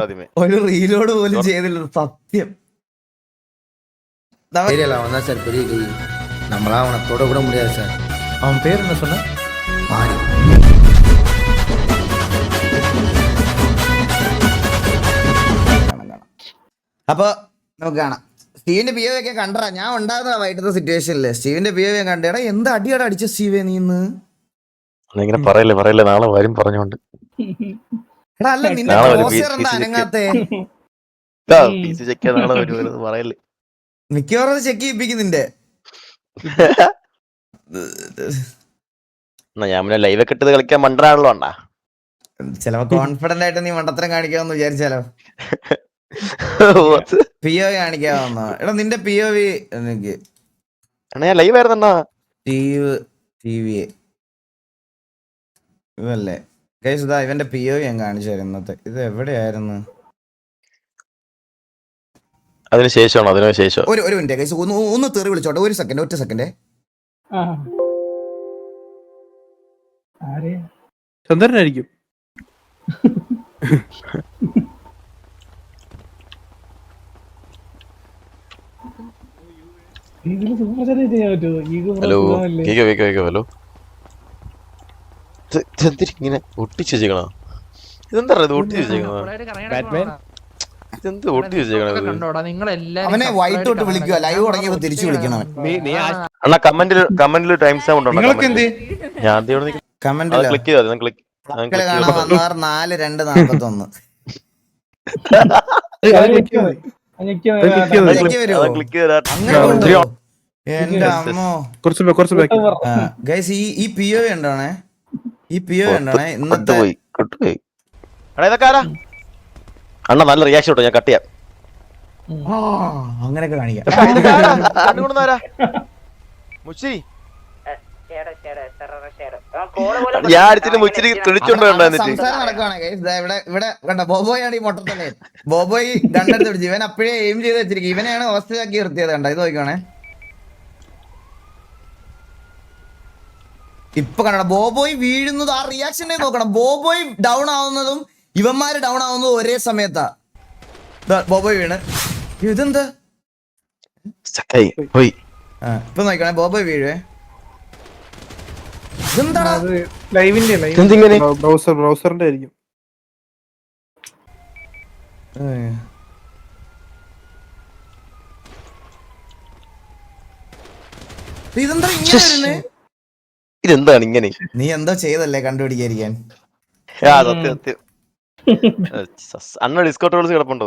ആദ്യമേ. ഒരു റീലോഡ് പോലും ചെയ്തില്ല സത്യം. அவன் சார் பெரிய கை நம்மளா அவனை தொட கூட முடியாது சார். அவன் பேர் என்ன சொன்ன? மாறி അപ്പൊ നമുക്ക് കാണാം. സ്റ്റീവിന്റെ പി ഒ ഒക്കെ കണ്ടറാ. ഞാൻ ഉണ്ടാകുന്ന വൈകിട്ടത്തെ സിറ്റുവേഷനില് സ്റ്റീവിന്റെ പി ഒ കണ്ടേടാ. എന്താ അടിയാടാ അടിച്ച സ്റ്റീവേ നീ ഇന്ന്? ഇങ്ങനെ പറയല്ലേ നാളെ വരും പറഞ്ഞോണ്ട്. എടാ അല്ല നിന്റെ ക്ലോസർ എന്താ അനങ്ങാത്തെ? നാളെ വരും പറയല്ലേ. മിക്കവാറും ചെക്ക് ചെയ്യിപ്പിക്കുന്നിന്റെ. ഞാൻ പിന്നെ ലൈവ് ഒക്കെ ഇട്ടത് കളിക്കാൻ മണ്ടനാണല്ലോ അണ്ണാ. ചിലപ്പോ കോൺഫിഡന്റ് ആയിട്ട് നീ മണ്ടത്തരം കാണിക്കാമെന്ന് വിചാരിച്ചാലോ? P O കാണിക്കാമെന്നോ? എടാ നിന്റെ പി ഒ വി എനിക്ക് ഞാൻ ലൈവ് ആയിരുന്നണ്ണാ. ഇതല്ലേ ഗൈസ്, ഇതാ ഇവന്റെ പി ഒ ഞാൻ കാണിച്ചു തരാം ഇന്നത്തെ. ഇത് എവിടെയായിരുന്നു? അതിനുശേഷം ഒരു മിനിറ്റ് ഗൈസ്, ഒന്ന് തെറി വിളിച്ചോട്ടെ. ഒറ്റ സെക്കൻഡ്. ചന്ദ്രനായിരിക്കും. Hello hello. ഇങ്ങനെ ഒട്ടിച്ച് വെച്ചേക്കണോ? ഇതെന്താ ഇത് ഒട്ടിച്ച് വെച്ചേക്കണോ? ഇതെന്ത് ഒട്ടിച്ച് വെച്ചേക്കണോ? അവനെ വൈറ്റ് തൊട്ട് വിളിക്കുക. ലൈവ് തുടങ്ങിയപ്പോ തിരിച്ചു വിളിക്കണം. അണ്ണാ കമന്റിൽ ടൈം സൗണ്ട് ഉണ്ടോ? ഞാൻ കമന്റിൽ ക്ലിക്ക് ചെയ്താ 4-2-41. എന്റെ അമ്മോ ഗൈസ്, ഈ പി ഒ ഉണ്ടോണേ? ഈ പി ഒ ഉണ്ടോണേ ഇന്നത്തെ? അണ്ണ നല്ല റിയാക്ഷൻ കിട്ടും. ഞാൻ കട്ട് ചെയ്യാം. അങ്ങനെയൊക്കെ കാണിക്കാം. സംസാരം നടക്കുവാണ് ഗൈസ്. ഇവിടെ കണ്ട ബോബോയാണ് ഈ മൊട്ടത്തല്ലേ. ബോബോയ് ഗണ്ണെടുത്ത് പിടിച്ചു. ഇവൻ അപ്പോഴേ എയിം ചെയ്ത് വെച്ചിരിക്കും. ഇവനെയാണ് ഹോസ്റ്റലാക്കി നിർത്തിയത്. കണ്ട ഇത് നോക്കിക്കോണേ. ഇപ്പൊ കണ്ട ബോബോയ് വീഴുന്നത്. ആ റിയാക്ഷൻ നോക്കണം. ബോബോയ് ഡൗൺ ആവുന്നതും ഇവന്മാര് ഡൗൺ ആവുന്നതും ഒരേ സമയത്താ. ബോബോയ് വീണ്. ഇതെന്താ? ഇപ്പൊ നോക്കണേ, ബോബോയ് വീഴുവേ. ബ്രൗസറിന്റെ ആയിരിക്കും. ഇതെന്താ ഇങ്ങനെ വരുന്നേ? ഇതെന്താണ് ഇങ്ങനെ? നീ എന്തോ ചെയ്തല്ലേ കണ്ടുപിടിക്കാതിരിക്കാൻ? സത്യം. അണ്ണ ഡിസ്കോട്ട് റോൾസ് കിടപ്പുണ്ടോ?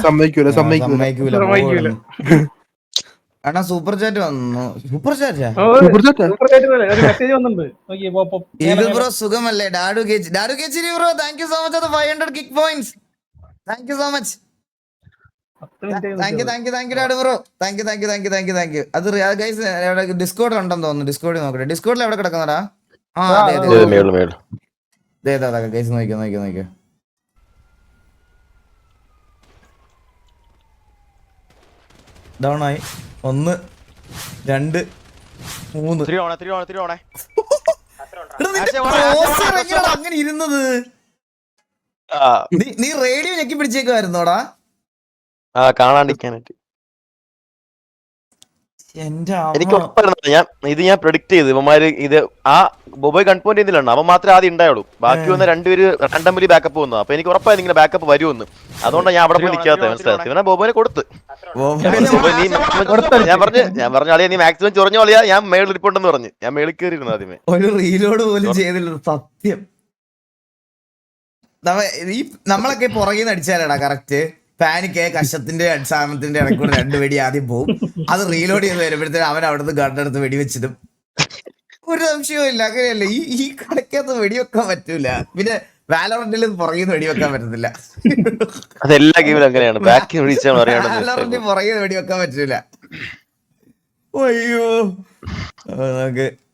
സമ്മതിക്കൂല. അണ്ണാ സൂപ്പർ ചാറ്റ് വന്നു. സൂപ്പർ ചാറ്റാ? ഈഗിൾ ബ്രോ സുഖമല്ലേ? ഡാഡു കേച്ചിരി bro, thank you so much. അത് 500 kick points. Thank you so much. Thank you ഡാഡു ബ്രോ. Thank you. അത് ഗൈസ് ഡിസ്കോഡ് ഉണ്ടെന്ന് തോന്നുന്നു. ഡിസ്കോഡിൽ നോക്കട്ടെ. ഡിസ്കോഡിൽ എവിടെ കിടക്കുന്നടാ? ഗൈസ് നോക്കിയോ. ഡൗൺ ആയി. 1 2 3. അങ്ങനെ ഇരുന്നത് നീ റേഡിയോ ഞെക്കി പിടിച്ചേക്കുവായിരുന്നോടാ? കാണാണ്ടിരിക്കാനായിട്ട്. എനിക്ക് ഉറപ്പായിരുന്നു. ഞാൻ പ്രെഡിക്ട് ചെയ്ത് ഇവന്മാര് ഇത് ആ ബോബോയ് കൺപോയിന്റ് ചെയ്യുന്നില്ല. അവൻ മാത്രമേ ആദ്യം ഉണ്ടായുള്ളൂ. ബാക്കി വന്ന രണ്ടുപേര് രണ്ടമ്പലി ബാക്കപ്പ് വന്നു. അപ്പൊ എനിക്ക് ഉറപ്പായിരുന്നു ഇങ്ങനെ ബാക്കപ്പ് വരുമെന്ന്. അതുകൊണ്ടാണ് ഞാൻ അവിടെ പോയി നിൽക്കാത്ത. മനസ്സിലായി. ഇവനെ ബോബോനെ കൊടുത്ത്. ഞാൻ പറഞ്ഞു അളിയാ നീ മാക്സിമം ചൊറിഞ്ഞ കളിയാ. ഞാൻ മേളിൽ ഇരിപ്പുണ്ടെന്ന് പറഞ്ഞു. ഞാൻ മേളിൽ കയറിയിരുന്നു ആദ്യമേ. ഒരു റീലോഡ് പോലും ചെയ്തില്ല സത്യം. നമ്മളൊക്കെ പുറകിൽ നിന്ന് അടിച്ചാലടാ കറക്റ്റ്. പാനിക്ക് കഷത്തിന്റെ അടിസ്ഥാനത്തിന്റെ ഇടയ്ക്കൂടെ 2 വെടി ആദ്യം പോവും. അത് റീലോഡ് ചെയ്ത് വരുമ്പോഴത്തേനും അവൻ അവിടുന്ന് ഗണ്ണെടുത്ത് വെടിവെച്ചിടും. ഒരു സംശയവും ഇല്ല. അങ്ങനെയല്ലേ ഈ കളിക്കകത്ത് വെടിവെക്കാൻ പറ്റൂല. പിന്നെ വാലോറന്റിൽ പുറകിൽ നിന്ന് വെടിവെക്കാൻ പറ്റത്തില്ല. അതെല്ലാ ഗെയിമിലും അങ്ങനെയാണ്. വാലോറന്റിൽ പുറകിൽ നിന്ന് വെടിവെക്കാൻ പറ്റൂല. അയ്യോ നമുക്ക്